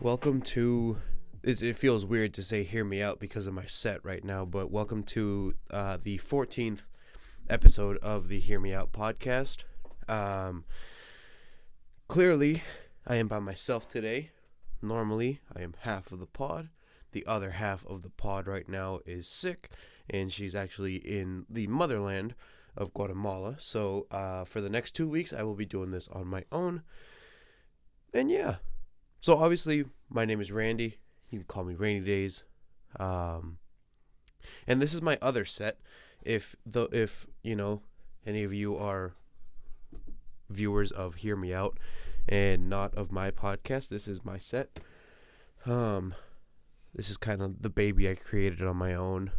welcome to. It feels weird to say "hear me out" because of my set right now, but welcome to the 14th episode of the "Hear Me Out" podcast. Clearly, I am by myself today. Normally, I am half of the pod. The other half of the pod right now is sick, and she's actually in the motherland of Guatemala. So, for the next 2 weeks, I will be doing this on my own. And yeah. So obviously, my name is Randy. You can call me RNYDYS. And this is my other set. If any of you are viewers of Hear Me Out and not of my podcast, this is my set. This is kind of the baby I created on my own.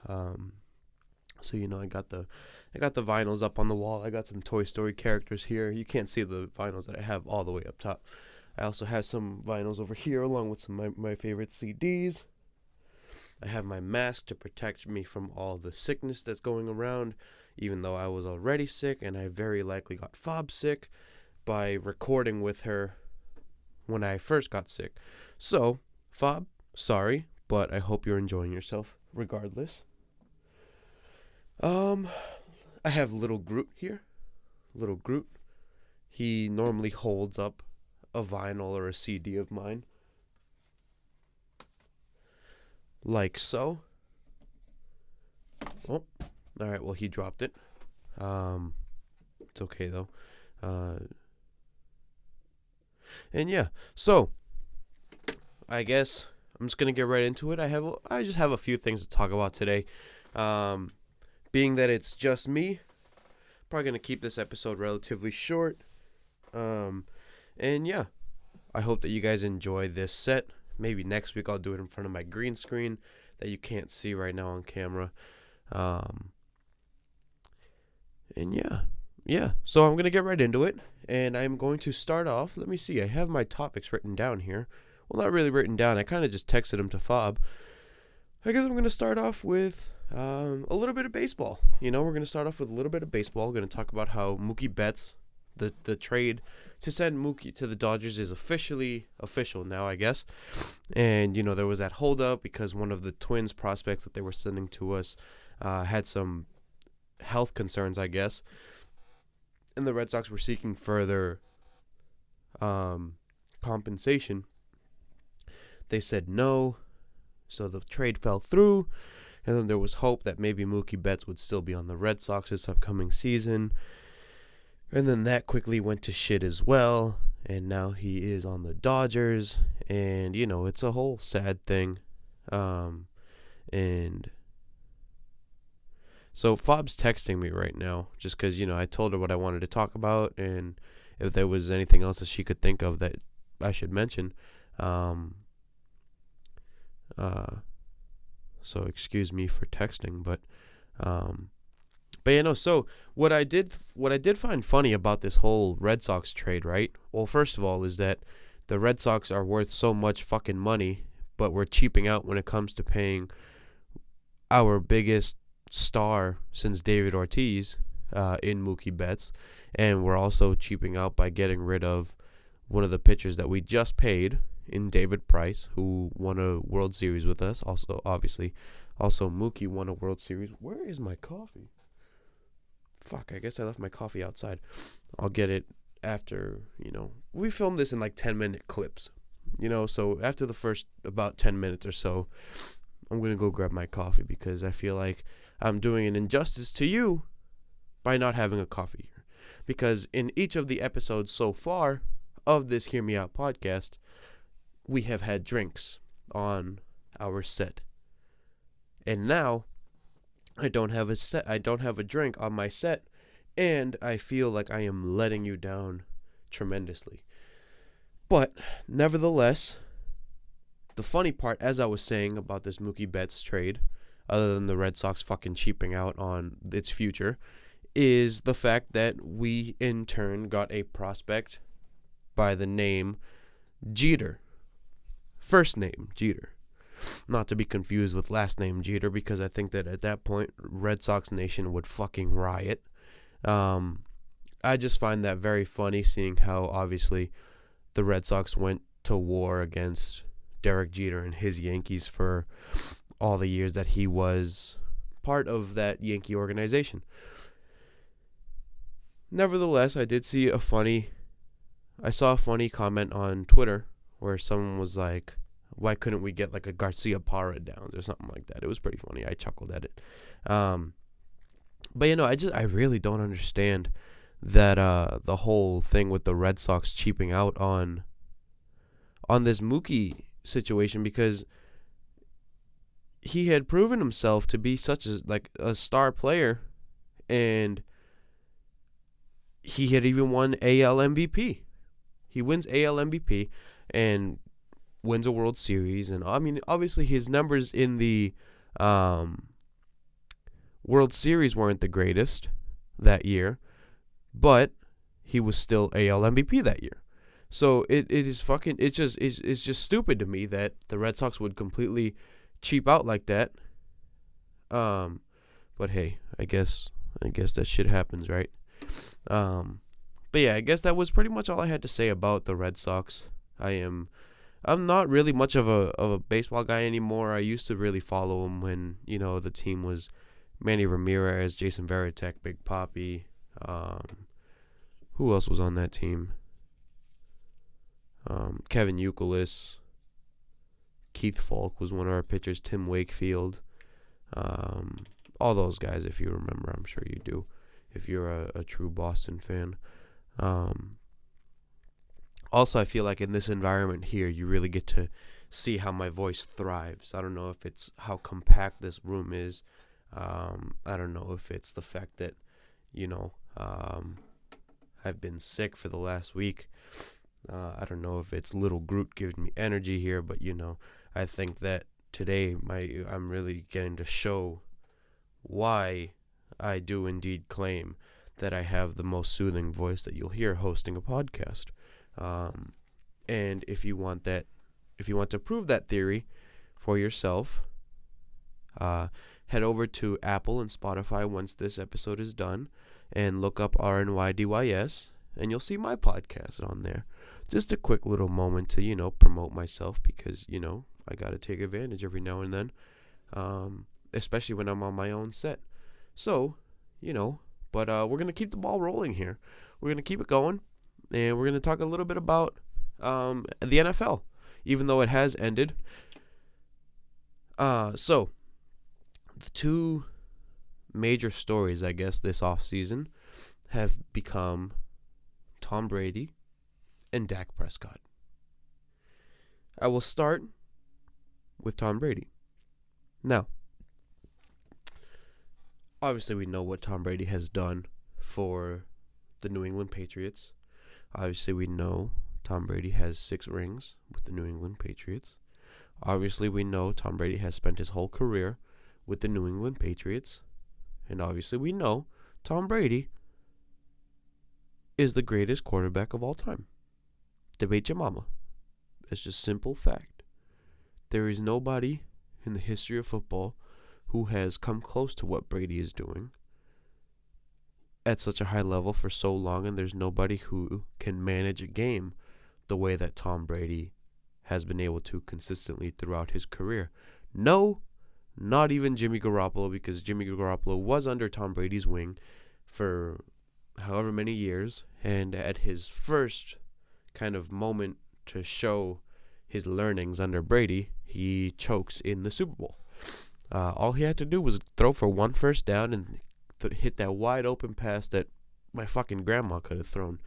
So I got the vinyls up on the wall. I got some Toy Story characters here. You can't see the vinyls that I have all the way up top. I also have some vinyls over here along with some of my favorite CDs. I have my mask to protect me from all the sickness that's going around, even though I was already sick, and I very likely got Fabs sick by recording with her when I first got sick. So, Fab, sorry, but I hope you're enjoying yourself regardless. I have little Groot here. Little Groot. He normally holds up a vinyl or a CD of mine, like so. Oh, all right. Well, he dropped it. It's okay though. And yeah. So, I guess I'm just gonna get right into it. I just have a few things to talk about today. Being that it's just me, probably gonna keep this episode relatively short. And yeah, I hope that you guys enjoy this set. Maybe next week I'll do it in front of my green screen that you can't see right now on camera. And yeah. So I'm going to get right into it. And I'm going to start off. Let me see. I have my topics written down here. Well, not really written down. I kind of just texted them to Fab. I guess I'm going to start off with a little bit of baseball. We're going to start off with a little bit of baseball. We're going to talk about how Mookie Betts, the trade to send Mookie to the Dodgers is official now, I guess. And, there was that holdup because one of the Twins prospects that they were sending to us had some health concerns, I guess. And the Red Sox were seeking further compensation. They said no, so the trade fell through. And then there was hope that maybe Mookie Betts would still be on the Red Sox this upcoming season. And then that quickly went to shit as well. And now he is on the Dodgers. And, it's a whole sad thing. And so Fab's texting me right now. Just because, I told her what I wanted to talk about. And if there was anything else that she could think of that I should mention. So excuse me for texting. But so what I did find funny about this whole Red Sox trade, right? Well, first of all, is that the Red Sox are worth so much fucking money, but we're cheaping out when it comes to paying our biggest star since David Ortiz in Mookie Betts, and we're also cheaping out by getting rid of one of the pitchers that we just paid in David Price, who won a World Series with us. Also, obviously, Mookie won a World Series. Where is my coffee? Fuck, I guess I left my coffee outside. I'll get it after, we filmed this in like 10-minute clips, so after the first about 10 minutes or so, I'm going to go grab my coffee because I feel like I'm doing an injustice to you by not having a coffee here. Because in each of the episodes so far of this Hear Me Out podcast, we have had drinks on our set. And now I don't have a drink on my set, and I feel like I am letting you down tremendously. But nevertheless, the funny part, as I was saying about this Mookie Betts trade, other than the Red Sox fucking cheaping out on its future, is the fact that we in turn got a prospect by the name Jeter. First name Jeter. Not to be confused with last name Jeter, because I think that at that point, Red Sox Nation would fucking riot. I just find that very funny, seeing how obviously the Red Sox went to war against Derek Jeter and his Yankees for all the years that he was part of that Yankee organization. Nevertheless, I saw a funny comment on Twitter where someone was like, why couldn't we get like a Garcia Parra Downs or something like that? It was pretty funny. I chuckled at it. But I really don't understand that the whole thing with the Red Sox cheaping out on this Mookie situation, because he had proven himself to be such a star player, and he had even won AL MVP. He wins AL MVP and wins a World Series, and I mean, obviously his numbers in the World Series weren't the greatest that year, but he was still AL MVP that year. So it's just stupid to me that the Red Sox would completely cheap out like that. But hey, I guess that shit happens, right? But yeah, I guess that was pretty much all I had to say about the Red Sox. I'm not really much of a baseball guy anymore. I used to really follow them when, the team was Manny Ramirez, Jason Varitek, Big Papi. Who else was on that team? Kevin Youkilis. Keith Falk was one of our pitchers. Tim Wakefield. All those guys, if you remember. I'm sure you do, if you're a true Boston fan. Also, I feel like in this environment here, you really get to see how my voice thrives. I don't know if it's how compact this room is. I don't know if it's the fact that, I've been sick for the last week. I don't know if it's Little Groot giving me energy here, but, I think that today I'm really getting to show why I do indeed claim that I have the most soothing voice that you'll hear hosting a podcast. And if you want to prove that theory for yourself, head over to Apple and Spotify once this episode is done and look up RNYDYS, and you'll see my podcast on there. Just a quick little moment to, promote myself, because, I got to take advantage every now and then, especially when I'm on my own set. So, but we're going to keep the ball rolling here. We're going to keep it going, and we're going to talk a little bit about the NFL, even though it has ended. So, the two major stories, I guess, this offseason have become Tom Brady and Dak Prescott. I will start with Tom Brady. Now, obviously we know what Tom Brady has done for the New England Patriots. Obviously we know Tom Brady has 6 rings with the New England Patriots. Obviously we know Tom Brady has spent his whole career with the New England Patriots. And obviously we know Tom Brady is the greatest quarterback of all time. Debate your mama. It's just simple fact. There is nobody in the history of football who has come close to what Brady is doing at such a high level for so long, and there's nobody who can manage a game the way that Tom Brady has been able to consistently throughout his career. No, not even Jimmy Garoppolo, because Jimmy Garoppolo was under Tom Brady's wing for however many years, and at his first kind of moment to show his learnings under Brady, he chokes in the Super Bowl. All he had to do was throw for one first down and hit that wide open pass that my fucking grandma could have thrown.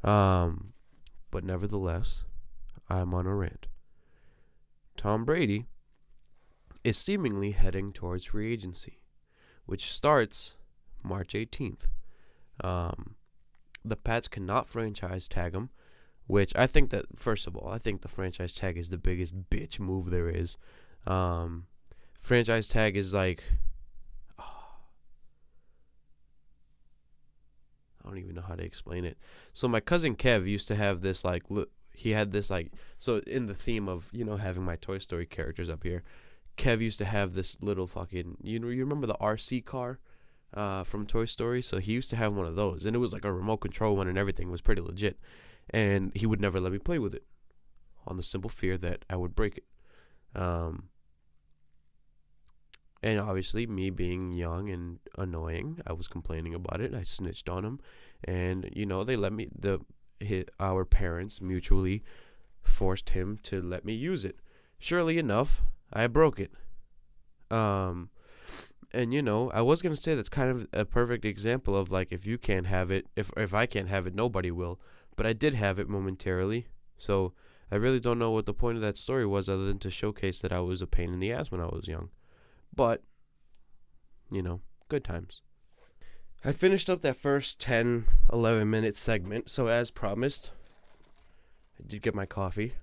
But nevertheless, I'm on a rant. Tom Brady is seemingly heading towards free agency, which starts March 18th. The Pats cannot franchise tag him, which I think that, first of all, I think the franchise tag is the biggest bitch move there is. Franchise tag is like, I don't even know how to explain it. So my cousin Kev used to have this, he had this, so in the theme of, having my Toy Story characters up here, Kev used to have this little fucking, you remember the RC car from Toy Story? So he used to have one of those, and it was like a remote control one and everything. It was pretty legit, and he would never let me play with it. on the simple fear that I would break it. And obviously, me being young and annoying, I was complaining about it. I snitched on him, and they let me. Our parents mutually forced him to let me use it. Surely enough, I broke it. And I was gonna say that's kind of a perfect example of like, if you can't have it, if I can't have it, nobody will. But I did have it momentarily, so I really don't know what the point of that story was, other than to showcase that I was a pain in the ass when I was young. But, good times. I finished up that first 10, 11-minute segment. So as promised, I did get my coffee.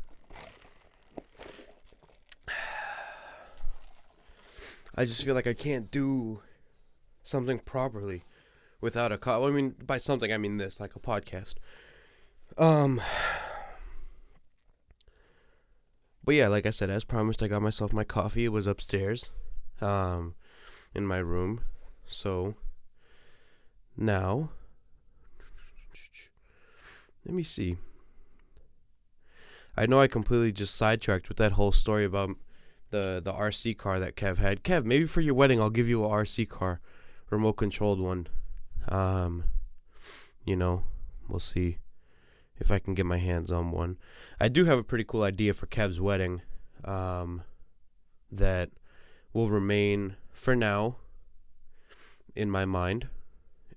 I just feel like I can't do something properly without a coffee. I mean, by something, I mean this, like a podcast. But yeah, like I said, as promised, I got myself my coffee. It was upstairs, in my room. So now, let me see. I know I completely just sidetracked with that whole story about the RC car that Kev had. Kev, maybe for your wedding, I'll give you a RC car, remote controlled one. We'll see if I can get my hands on one. I do have a pretty cool idea for Kev's wedding, that will remain for now in my mind,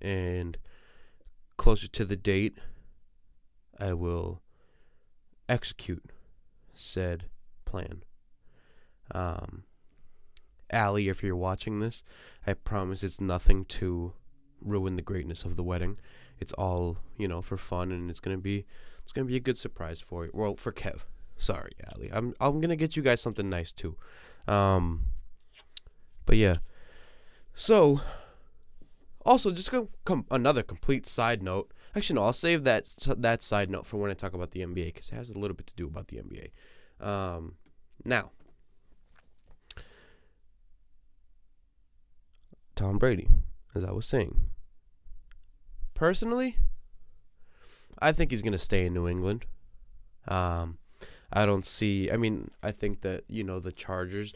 and closer to the date, I will execute said plan. Allie, if you're watching this, I promise it's nothing to ruin the greatness of the wedding. It's all, for fun, and it's gonna be a good surprise for you. Well, for Kev. Sorry, Allie. I'm gonna get you guys something nice too. But yeah. So, also, just another complete side note. Actually, no, I'll save that side note for when I talk about the NBA, because it has a little bit to do about the NBA. Now, Tom Brady, as I was saying. Personally, I think he's going to stay in New England. I think that, the Chargers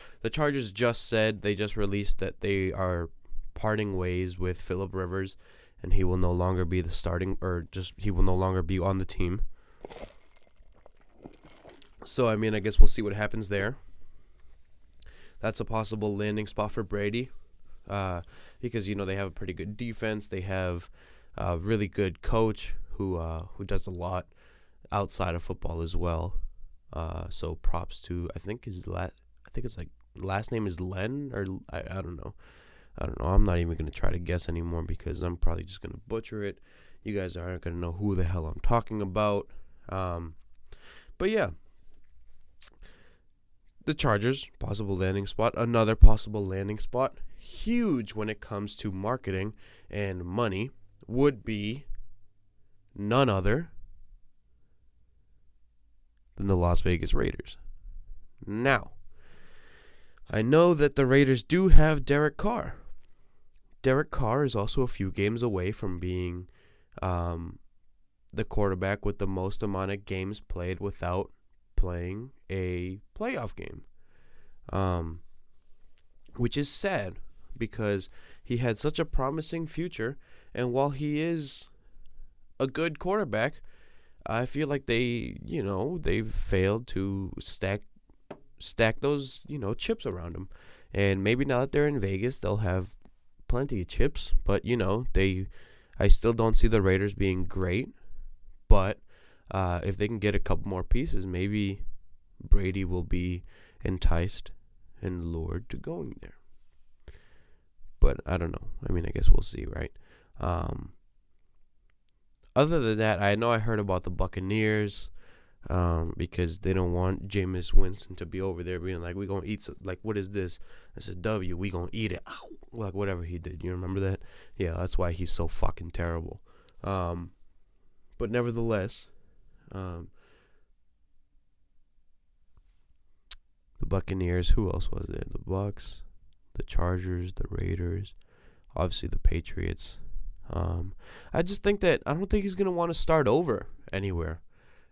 they just released that they are parting ways with Phillip Rivers, and he will no longer be he will no longer be on the team. So, I guess we'll see what happens there. That's a possible landing spot for Brady, because, they have a pretty good defense. They have a really good coach who does a lot outside of football as well. So props to, I think it's like last name is Len, or I don't know. I'm not even going to try to guess anymore, because I'm probably just going to butcher it. You guys aren't going to know who the hell I'm talking about. But yeah. The Chargers, possible landing spot. Another possible landing spot, huge when it comes to marketing and money, would be none other than the Las Vegas Raiders. Now, I know that the Raiders do have Derek Carr. Derek Carr is also a few games away from being the quarterback with the most amount of games played without playing a playoff game, which is sad, because he had such a promising future, and while he is a good quarterback, I feel like they've failed to stack those chips around him. And maybe now that they're in Vegas, they'll have plenty of chips, but I still don't see the Raiders being great. But if they can get a couple more pieces, maybe Brady will be enticed and lured to going there. But I don't know. I guess we'll see, right? Other than that, I know I heard about the Buccaneers, because they don't want Jameis Winston to be over there being like, we gonna eat, what is this? It's a W, we gonna eat it. Ow. Like whatever he did. You remember that? Yeah, that's why he's so fucking terrible. But nevertheless, the Buccaneers, who else was there? The Bucs, the Chargers, the Raiders, obviously the Patriots. I just think that I don't think he's going to want to start over anywhere.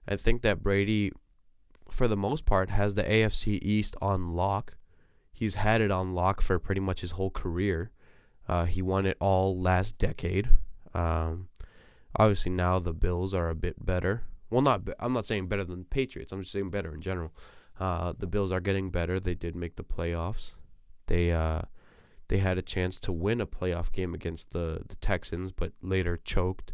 I think that Brady for the most part, has the AFC East on lock. He's had it on lock for pretty much his whole career. He won it all last decade. Obviously, now the Bills are a bit better. Well, I'm not saying better than the Patriots. I'm just saying better in general. The Bills are getting better. They did make the playoffs. They had a chance to win a playoff game against the Texans, but later choked.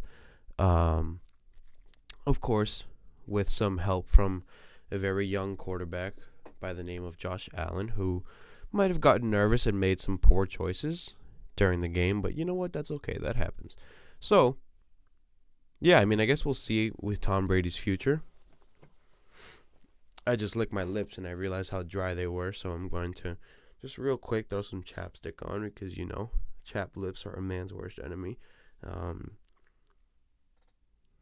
Of course, with some help from a very young quarterback by the name of Josh Allen, who might have gotten nervous and made some poor choices during the game, but you know what? That's okay. That happens. So, yeah, I mean, I guess we'll see with Tom Brady's future. I just licked my lips and I realized how dry they were, so I'm going to just real quick throw some chapstick on because, chapped lips are a man's worst enemy. I'm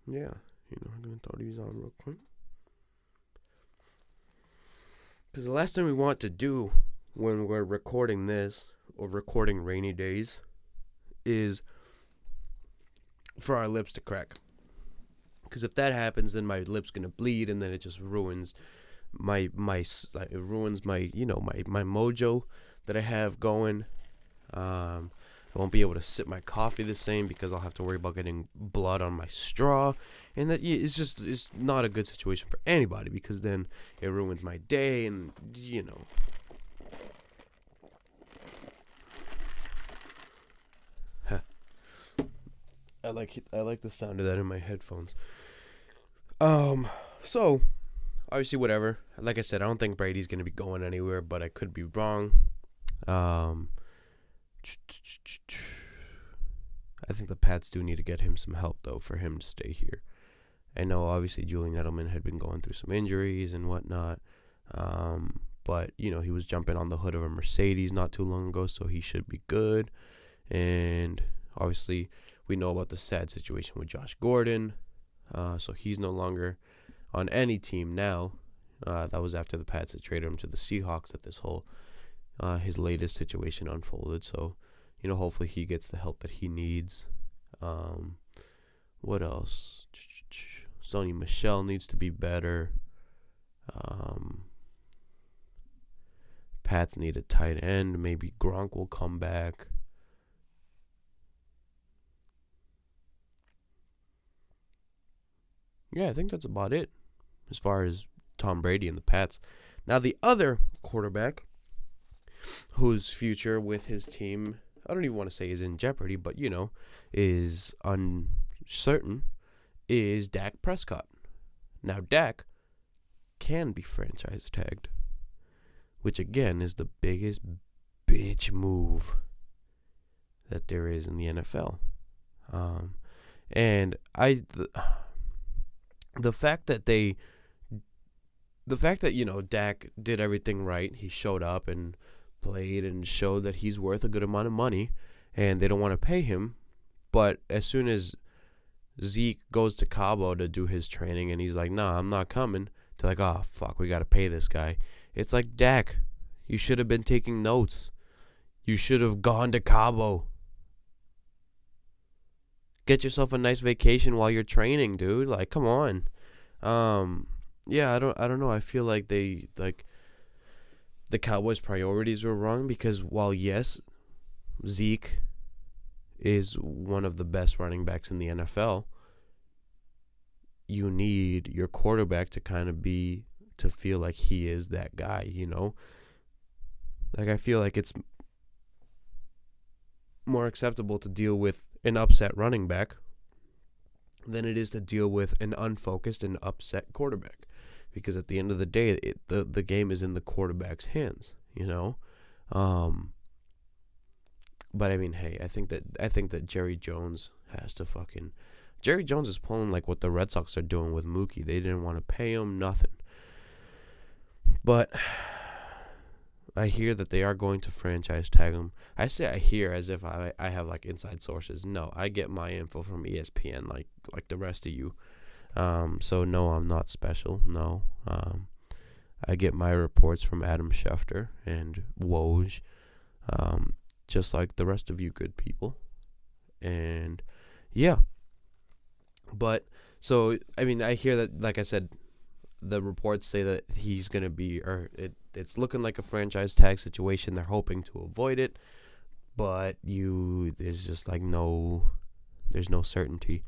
going to throw these on real quick. Because the last thing we want to do when we're recording this, or recording rainy days, is for our lips to crack. Because if that happens, then my lip's going to bleed, and then it just ruins my mojo that I have going. I won't be able to sip my coffee the same because I'll have to worry about getting blood on my straw, and it's not a good situation for anybody because then it ruins my day, and I like the sound of that in my headphones. So obviously, whatever. Like I said, I don't think Brady's going to be going anywhere, but I could be wrong. I think the Pats do need to get him some help, though, for him to stay here. I know, obviously, Julian Edelman had been going through some injuries and whatnot. But, he was jumping on the hood of a Mercedes not too long ago, so he should be good. And, obviously, we know about the sad situation with Josh Gordon. So he's no longer on any team now. That was after the Pats had traded him to the Seahawks that this whole his latest situation unfolded. So, hopefully he gets the help that he needs. What else? Sony Michel needs to be better. Pats need a tight end. Maybe Gronk will come back. Yeah, I think that's about it as far as Tom Brady and the Pats. Now, the other quarterback whose future with his team, I don't even want to say is in jeopardy, but, is uncertain, is Dak Prescott. Now, Dak can be franchise tagged, which, again, is the biggest bitch move that there is in the NFL. And the fact that Dak did everything right, he showed up and played and showed that he's worth a good amount of money, and they don't want to pay him. But as soon as Zeke goes to Cabo to do his training and he's like, nah, I'm not coming, they're like, oh, fuck, we got to pay this guy. It's like, Dak, you should have been taking notes. You should have gone to Cabo. Get yourself a nice vacation while you're training, dude. Like, come on. Yeah, I don't know. I feel like the Cowboys' priorities were wrong because while yes, Zeke is one of the best running backs in the NFL, you need your quarterback to feel like he is that guy, Like, I feel like it's more acceptable to deal with an upset running back than it is to deal with an unfocused and upset quarterback. Because at the end of the day, the game is in the quarterback's hands, But I mean, hey, I think that Jerry Jones has to Jerry Jones is pulling like what the Red Sox are doing with Mookie. They didn't want to pay him nothing. But I hear that they are going to franchise tag him. I say I hear as if I have like inside sources. No, I get my info from ESPN like the rest of you. So no, I'm not special. No. I get my reports from Adam Schefter and Woj. Just like the rest of you good people. And yeah. But so I mean, I hear that, like I said, the reports say that he's going to be, or it's looking like a franchise tag situation. They're hoping to avoid it, but there's just like there's no certainty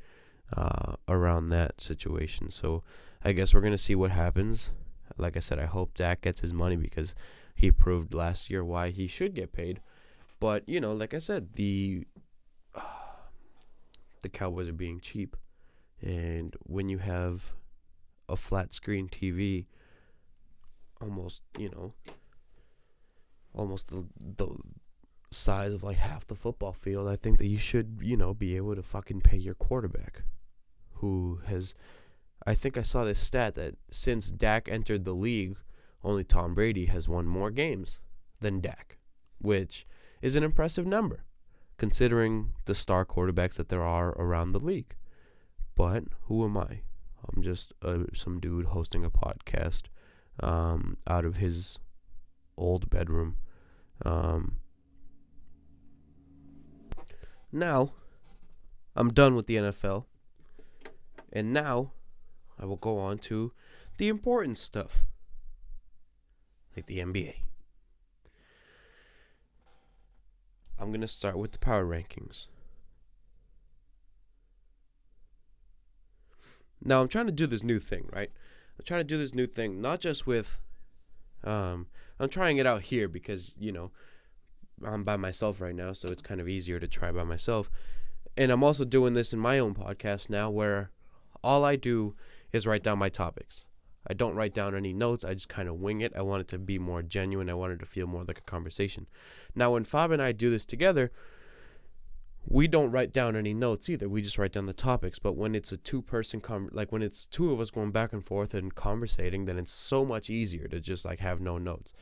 around that situation. So I guess we're going to see what happens. Like I said, I hope Dak gets his money because he proved last year why he should get paid. But, like I said, the Cowboys are being cheap. And when you have a flat screen TV, almost the size of like half the football field, I think that you should, be able to fucking pay your quarterback, who has, I think I saw this stat that since Dak entered the league, only Tom Brady has won more games than Dak, which is an impressive number considering the star quarterbacks that there are around the league. But who am I? I'm just some dude hosting a podcast out of his old bedroom. Now, I'm done with the NFL. And now, I will go on to the important stuff. Like the NBA. I'm going to start with the power rankings. Now, I'm trying to do this new thing, right? I'm trying to do this new thing, not just with, I'm trying it out here because, I'm by myself right now, so it's kind of easier to try by myself. And I'm also doing this in my own podcast now where all I do is write down my topics. I don't write down any notes. I just kind of wing it. I want it to be more genuine. I want it to feel more like a conversation. Now, when Fab and I do this together, we don't write down any notes either. We just write down the topics. But when it's a two-person, when it's two of us going back and forth and conversating, then it's so much easier to just like have no notes.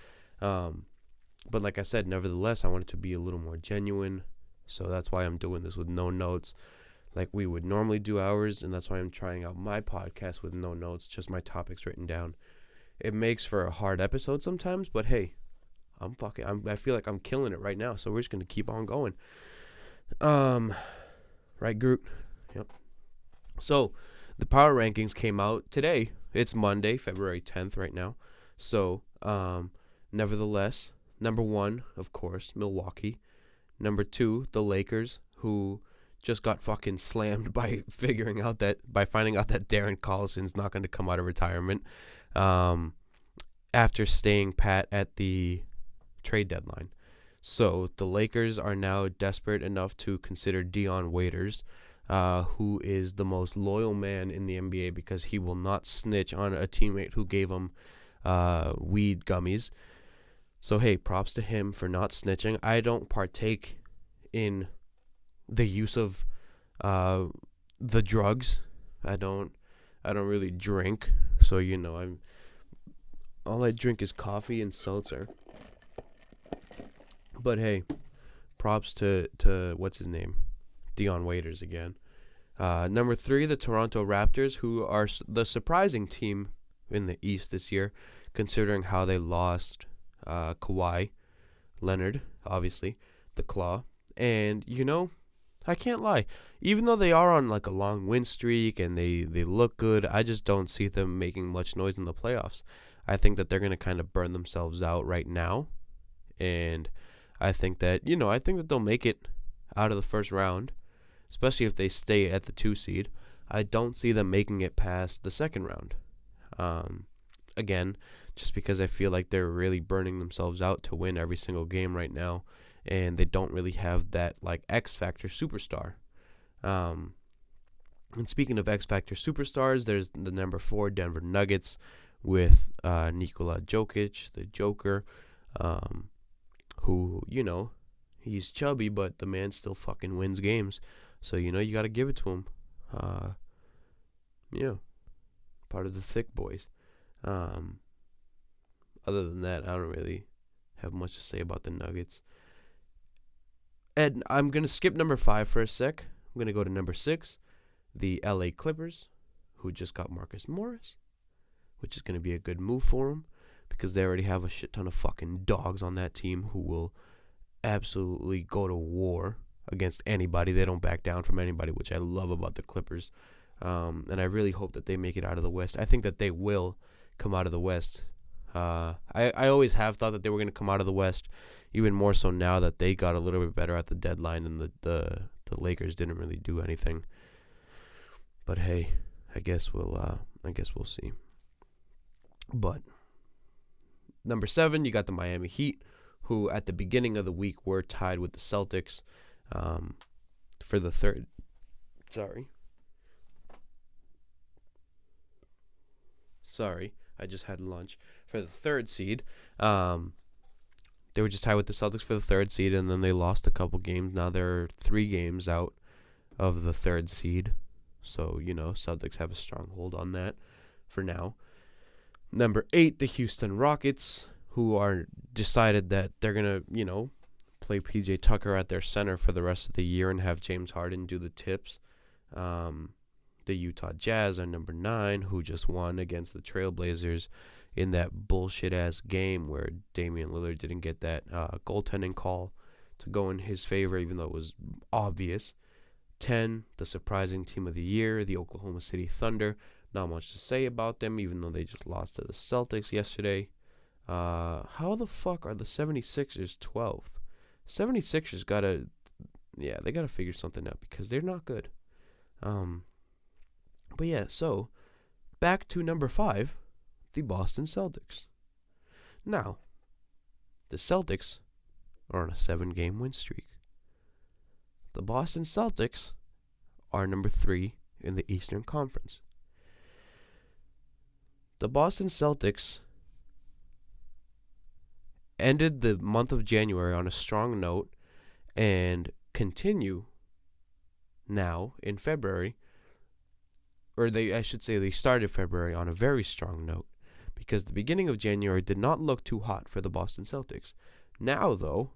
But like I said, nevertheless, I want it to be a little more genuine. So that's why I'm doing this with no notes. Like we would normally do ours, and that's why I'm trying out my podcast with no notes, just my topics written down. It makes for a hard episode sometimes, but hey, I feel like I'm killing it right now, so we're just gonna keep on going. Right, Groot? Yep. So, the power rankings came out today. It's Monday, February 10th right now. So, nevertheless, number 1, of course, Milwaukee. Number 2, the Lakers, who just got fucking slammed by finding out that Darren Collison's not going to come out of retirement after staying pat at the trade deadline. So the Lakers are now desperate enough to consider Dion Waiters, who is the most loyal man in the NBA because he will not snitch on a teammate who gave him weed gummies. So hey, props to him for not snitching. I don't partake in the use of the drugs. I don't really drink, so all I drink is coffee and seltzer. But hey, props to what's his name, Dion Waiters again. Number 3, the Toronto Raptors, who are the surprising team in the East this year, considering how they lost Kawhi Leonard, obviously, the Claw, and I can't lie. Even though they are on like a long win streak and they look good, I just don't see them making much noise in the playoffs. I think that they're going to kind of burn themselves out right now. And I think that, they'll make it out of the first round, especially if they stay at the 2 seed. I don't see them making it past the second round. Again, just because I feel like they're really burning themselves out to win every single game right now. And they don't really have that like X Factor superstar. And speaking of X Factor superstars, there's the number 4 Denver Nuggets with Nikola Jokic, the Joker, who he's chubby, but the man still fucking wins games. So you got to give it to him. Part of the thick boys. Other than that, I don't really have much to say about the Nuggets. And I'm going to skip number 5 for a sec. I'm going to go to number 6, the LA Clippers, who just got Marcus Morris, which is going to be a good move for them because they already have a shit ton of fucking dogs on that team who will absolutely go to war against anybody. They don't back down from anybody, which I love about the Clippers. And I really hope that they make it out of the West. I think that they will. come out of the West. I always have thought that they were going to come out of the West, even more so now that they got a little bit better at the deadline and the Lakers didn't really do anything. But hey, I guess we'll see. But number 7, you got the Miami Heat, who at the beginning of the week were tied with the Celtics for the third. Sorry, I just had lunch. For the third seed. They were just tied with the Celtics for the third seed, and then they lost a couple games. Now they're 3 games out of the third seed. So, Celtics have a strong hold on that for now. Number 8, the Houston Rockets, who are decided that they're going to, play PJ Tucker at their center for the rest of the year and have James Harden do the tips. The Utah Jazz are number 9, who just won against the Trailblazers in that bullshit-ass game where Damian Lillard didn't get that goaltending call to go in his favor, even though it was obvious. 10, the surprising team of the year, the Oklahoma City Thunder. Not much to say about them, even though they just lost to the Celtics yesterday. How the fuck are the 76ers 12th? 76ers gotta figure something out because they're not good. But yeah, so back to number 5, the Boston Celtics. Now, the Celtics are on a 7-game win streak. The Boston Celtics are number 3 in the Eastern Conference. The Boston Celtics ended the month of January on a strong note and continue now in February, or they started February on a very strong note, because the beginning of January did not look too hot for the Boston Celtics. Now, though,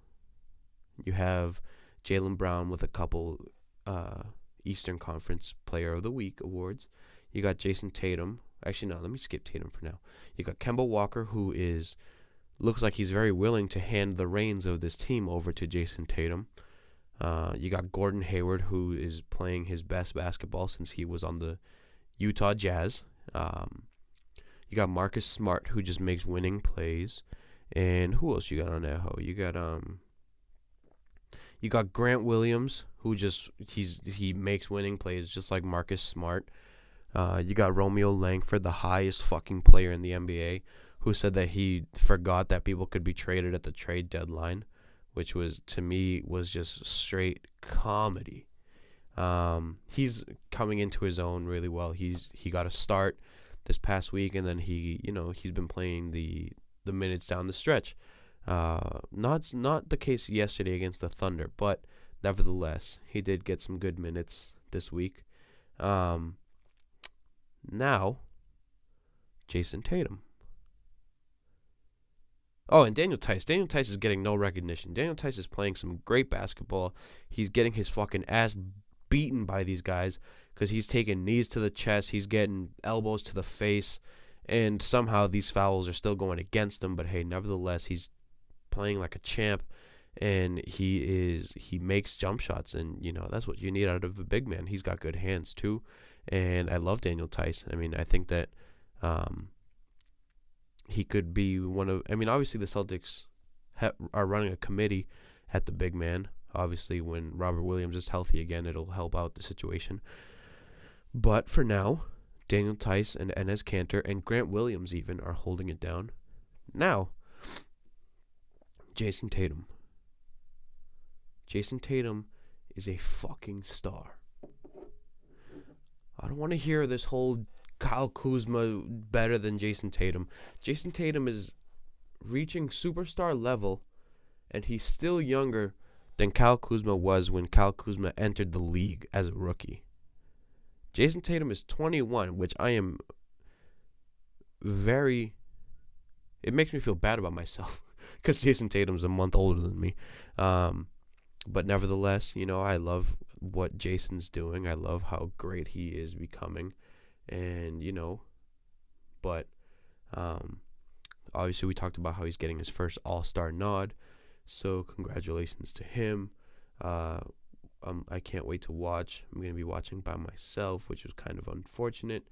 you have Jaylen Brown with a couple Eastern Conference Player of the Week awards. You got Jason Tatum. Actually, no, let me skip Tatum for now. You got Kemba Walker, who looks like he's very willing to hand the reins of this team over to Jason Tatum. You got Gordon Hayward, who is playing his best basketball since he was on the Utah Jazz. You got Marcus Smart, who just makes winning plays. And who else you got on that hoe? You got Grant Williams, who he makes winning plays just like Marcus Smart. You got Romeo Langford, the highest fucking player in the NBA, who said that he forgot that people could be traded at the trade deadline, which was, to me, was just straight comedy. He's coming into his own really well. He got a start this past week, and then he's been playing the minutes down the stretch. Not the case yesterday against the Thunder, but nevertheless, he did get some good minutes this week. Now, Jason Tatum. Oh, and Daniel Tice. Daniel Tice is getting no recognition. Daniel Tice is playing some great basketball. He's getting his fucking ass beaten by these guys because he's taking knees to the chest. He's getting elbows to the face. And somehow these fouls are still going against him. But hey, nevertheless, he's playing like a champ. And he makes jump shots. And, that's what you need out of a big man. He's got good hands, too. And I love Daniel Tice. I mean, I think that he could be obviously the Celtics are running a committee at the big man. Obviously, when Robert Williams is healthy again, it'll help out the situation. But for now, Daniel Tice and Enes Kanter and Grant Williams even are holding it down. Now, Jason Tatum. Jason Tatum is a fucking star. I don't want to hear this whole Kyle Kuzma better than Jason Tatum. Jason Tatum is reaching superstar level, and he's still younger than Kyle Kuzma was when Kyle Kuzma entered the league as a rookie. Jason Tatum is 21, which I am very... It makes me feel bad about myself because Jason Tatum's a month older than me. But nevertheless, I love what Jason's doing. I love how great he is becoming. And, but obviously we talked about how he's getting his first All-Star nod. So congratulations to him. I can't wait to watch. I'm going to be watching by myself, which was kind of unfortunate.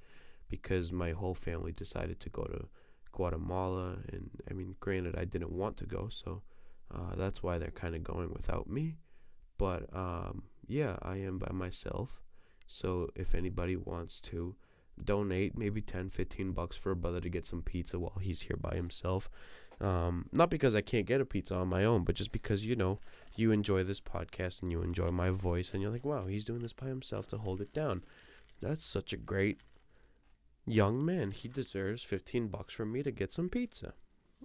because my whole family decided to go to Guatemala. And, I mean, granted, I didn't want to go, so that's why they're kind of going without me. But, yeah, I am by myself. So if anybody wants to donate maybe $10-15 for a brother to get some pizza while he's here by himself, not because I can't get a pizza on my own, but just because, you enjoy this podcast and you enjoy my voice, and you're like, wow, he's doing this by himself to hold it down. That's such a great young man. He deserves $15 from me to get some pizza.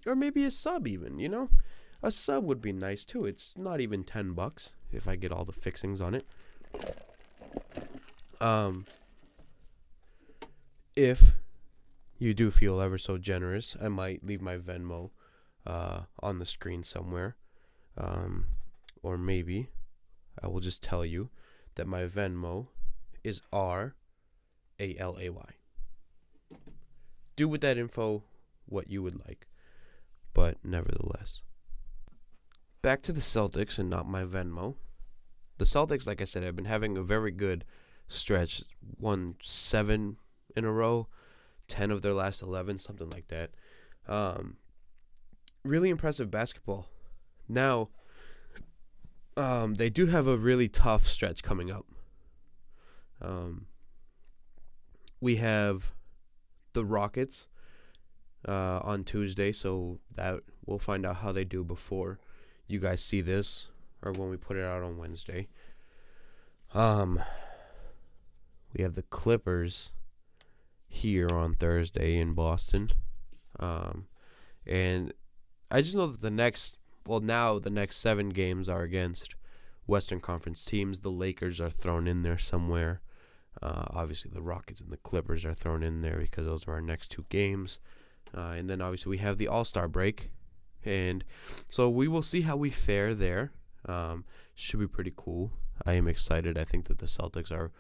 Or maybe a sub even, A sub would be nice too. It's not even $10 if I get all the fixings on it. If you do feel ever so generous, I might leave my Venmo on the screen somewhere. Or maybe I will just tell you that my Venmo is RALAY. Do with that info what you would like, but nevertheless. Back to the Celtics and not my Venmo. The Celtics, like I said, have been having a very good stretch. Won 7 in a row, 10 of their last 11, something like that. Really impressive basketball. Now, they do have a really tough stretch coming up. We have the Rockets on Tuesday, so that we'll find out how they do before you guys see this, or when we put it out on Wednesday. We have the Clippers here on Thursday in Boston. And I just know that the next 7 games are against Western Conference teams. The Lakers are thrown in there somewhere. Obviously, the Rockets and the Clippers are thrown in there because those are our next 2 games. And then, obviously, we have the All-Star break. And so we will see how we fare there. Should be pretty cool. I am excited. I think that the Celtics are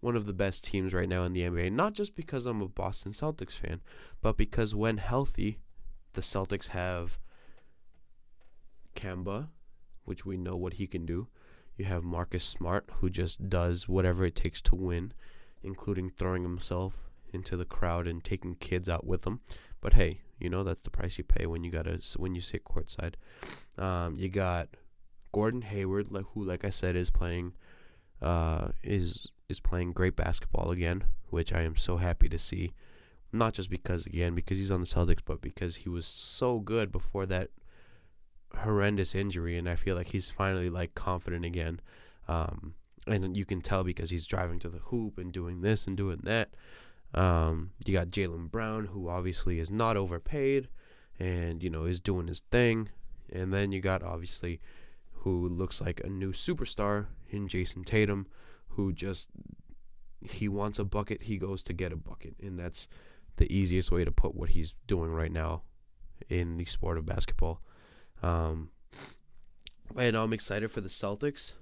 one of the best teams right now in the NBA. Not just because I'm a Boston Celtics fan, but because when healthy, the Celtics have Kemba, which we know what he can do. You have Marcus Smart, who just does whatever it takes to win, including throwing himself into the crowd and taking kids out with him. But hey, that's the price you pay when you sit courtside. You got Gordon Hayward, who, like I said, is playing playing great basketball again, which I am so happy to see. Not just because he's on the Celtics, but because he was so good before that horrendous injury, and I feel like he's finally confident again. And you can tell because he's driving to the hoop and doing this and doing that. You got Jaylen Brown, who obviously is not overpaid and is doing his thing. And then you got obviously who looks like a new superstar in Jason Tatum, who he wants a bucket, he goes to get a bucket, and that's the easiest way to put what he's doing right now in the sport of basketball. And I'm excited for the Celtics,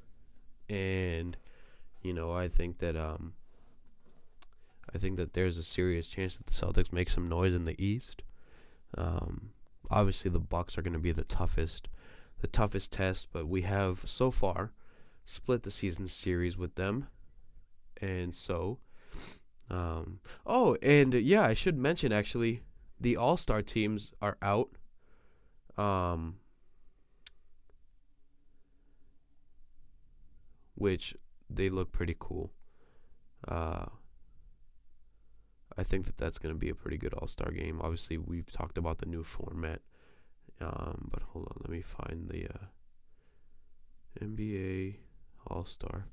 and I think that there's a serious chance that the Celtics make some noise in the East. Obviously the Bucks are going to be the toughest test, but we have so far split the season series with them, and so I should mention actually the All-Star teams are out. Which they look pretty cool. I think that's going to be a pretty good All-Star game. Obviously, we've talked about the new format. But hold on, let me find the NBA All-Star.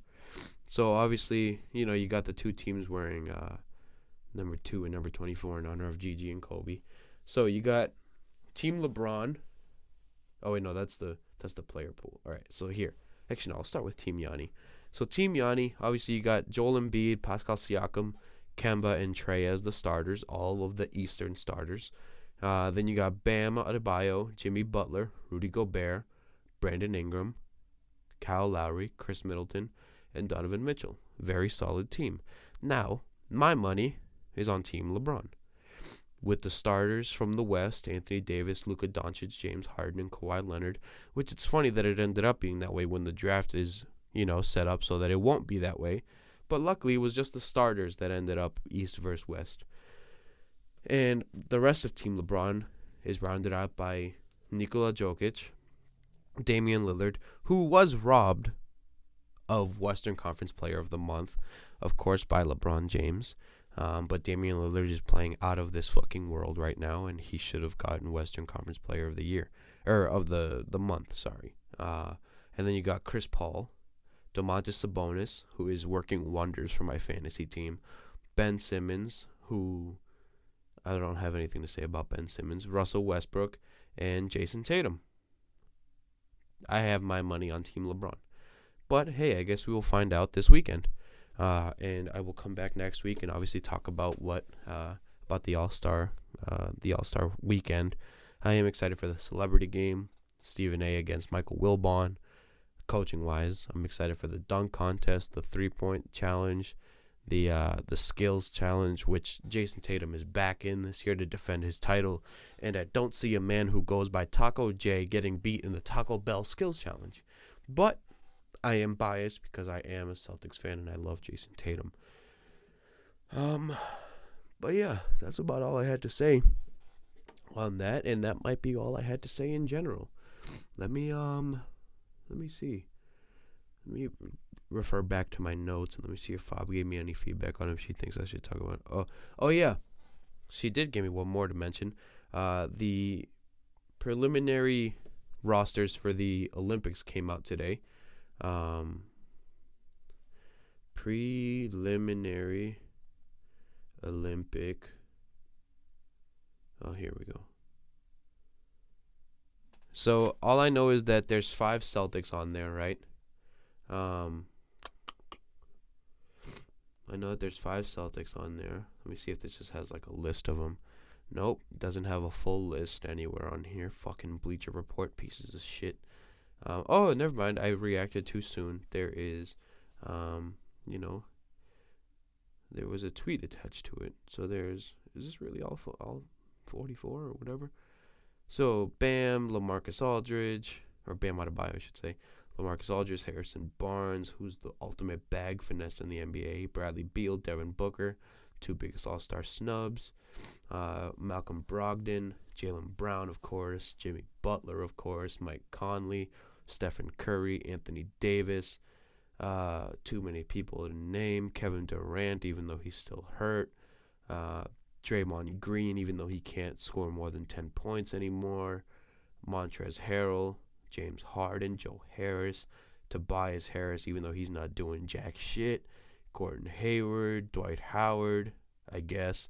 So, obviously, you got the 2 teams wearing number 2 and number 24 in honor of Gigi and Kobe. So, you got Team LeBron. Oh, wait, no, that's the player pool. All right, so here. Actually, no, I'll start with Team Yanni. So, Team Yanni, obviously, you got Joel Embiid, Pascal Siakam, Kemba, and Trey as the starters, all of the Eastern starters. Then you got Bam Adebayo, Jimmy Butler, Rudy Gobert, Brandon Ingram, Kyle Lowry, Chris Middleton, and Donovan Mitchell. Very solid team. Now, my money is on Team LeBron, with the starters from the West, Anthony Davis, Luka Doncic, James Harden, and Kawhi Leonard, which it's funny that it ended up being that way when the draft is, set up so that it won't be that way. But luckily, it was just the starters that ended up East versus West. And the rest of Team LeBron is rounded out by Nikola Jokic, Damian Lillard, who was robbed of Western Conference Player of the Month, of course, by LeBron James. But Damian Lillard is playing out of this fucking world right now, and he should have gotten Western Conference Player of the Year, or of the month, sorry. And then you got Chris Paul, Domantas Sabonis, who is working wonders for my fantasy team, Ben Simmons, who I don't have anything to say about Ben Simmons, Russell Westbrook, and Jason Tatum. I have my money on Team LeBron. But hey, I guess we will find out this weekend. And I will come back next week and obviously talk about about the All-Star weekend. I am excited for the celebrity game, Stephen A. against Michael Wilbon. Coaching wise, I'm excited for the dunk contest, the 3-point challenge, the skills challenge, which Jason Tatum is back in this year to defend his title, and I don't see a man who goes by Taco J getting beat in the Taco Bell skills challenge. But I am biased because I am a Celtics fan and I love Jason Tatum. But yeah, that's about all I had to say on that, and that might be all I had to say in general. Let me see. Let me refer back to my notes and let me see if Fab gave me any feedback on if she thinks I should talk about. Oh yeah, she did give me one more to mention. The preliminary rosters for the Olympics came out today. Preliminary Olympic. Oh, here we go. So all I know is that there's 5 Celtics on there, right? I know that there's 5 Celtics on there. Let me see if this just has like a list of them. Nope, doesn't have a full list anywhere on here. Fucking Bleacher Report pieces of shit. Oh, never mind. I reacted too soon. There is, there was a tweet attached to it. So is this really all 44 or whatever? So, Bam, LaMarcus Aldridge, or Bam Adebayo, I should say. LaMarcus Aldridge, Harrison Barnes, who's the ultimate bag finesse in the NBA. Bradley Beal, Devin Booker, 2 biggest all-star snubs. Malcolm Brogdon, Jaylen Brown, of course. Jimmy Butler, of course. Mike Conley, Stephen Curry, Anthony Davis. Too many people to name. Kevin Durant, even though he's still hurt. Draymond Green, even though he can't score more than 10 points anymore. Montrezl Harrell, James Harden, Joe Harris, Tobias Harris, even though he's not doing jack shit. Gordon Hayward, Dwight Howard, I guess.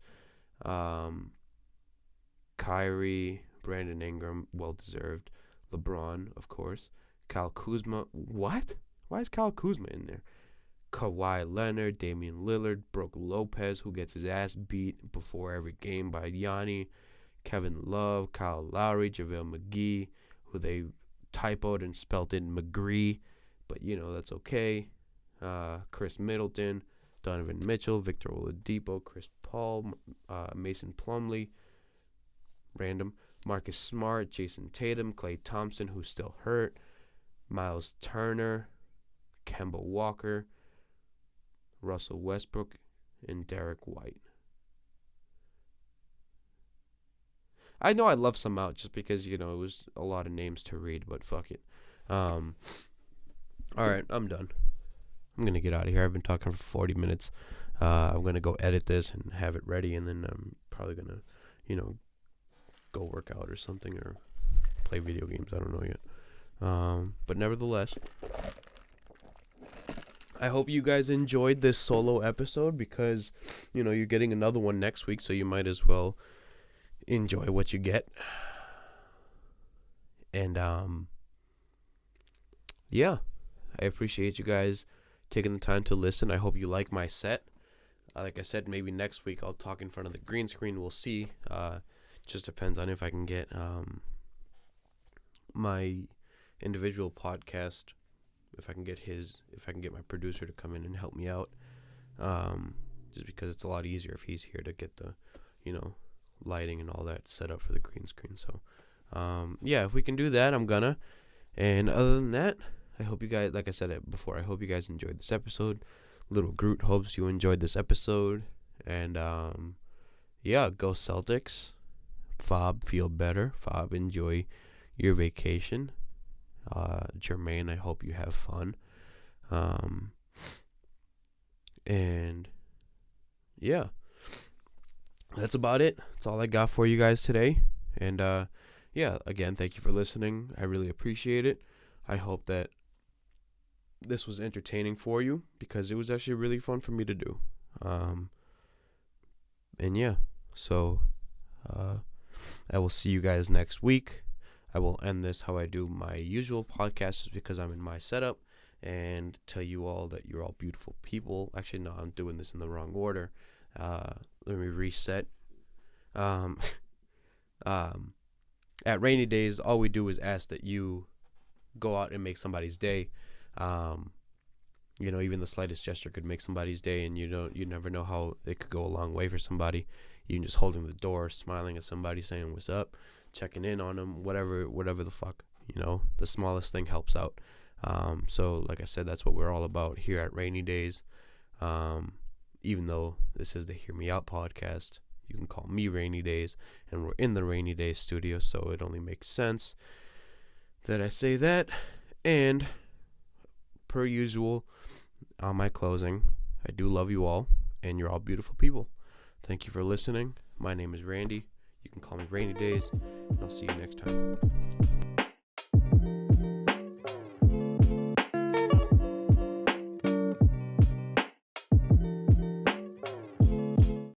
Kyrie, Brandon Ingram, well-deserved. LeBron, of course. Kyle Kuzma. What? Why is Kyle Kuzma in there? Kawhi Leonard, Damian Lillard, Brook Lopez, who gets his ass beat before every game by Yanni, Kevin Love, Kyle Lowry, JaVale McGee, who they typoed and spelt in McGree, but that's okay. Chris Middleton, Donovan Mitchell, Victor Oladipo, Chris Paul, Mason Plumlee, random, Marcus Smart, Jason Tatum, Klay Thompson, who's still hurt, Miles Turner, Kemba Walker, Russell Westbrook, and Derek White. I know I left some out just because, it was a lot of names to read, but fuck it. Alright, I'm done. I'm going to get out of here. I've been talking for 40 minutes. I'm going to go edit this and have it ready, and then I'm probably going to, go work out or something or play video games. I don't know yet. But nevertheless, I hope you guys enjoyed this solo episode because, you're getting another one next week, so you might as well enjoy what you get. And, yeah, I appreciate you guys taking the time to listen. I hope you like my set. Like I said, maybe next week I'll talk in front of the green screen. We'll see. Just depends on if I can get my individual podcast, if I can get my producer to come in and help me out, just because it's a lot easier if he's here to get the, lighting and all that set up for the green screen. So, yeah, if we can do that, I'm gonna. And other than that, I hope you guys, like I said it before, I hope you guys enjoyed this episode. Little Groot hopes you enjoyed this episode. And, yeah, go Celtics. Fob, feel better. Fob, enjoy your vacation. Jermaine, I hope you have fun. And yeah, that's about it. That's all I got for you guys today. And yeah, again, thank you for listening. I really appreciate it. I hope that this was entertaining for you, because it was actually really fun for me to do. And yeah, so I will see you guys next week. I will end this how I do my usual podcast, just because I'm in my setup, and tell you all that you're all beautiful people. Actually, no, I'm doing this in the wrong order. Let me reset. At Rainy Days, all we do is ask that you go out and make somebody's day. Even the slightest gesture could make somebody's day, and you never know how it could go a long way for somebody. You can just holding the door, smiling at somebody, saying what's up, checking in on them, whatever the fuck, the smallest thing helps out. So like I said, that's what we're all about here at Rainy Days. Even though this is the Hear Me Out podcast, you can call me Rainy Days, and we're in the Rainy Days studio, so it only makes sense that I say that. And per usual, on my closing, I do love you all, and you're all beautiful people. Thank you for listening. My name is Randy. You can call me Rainy Days, and I'll see you next time.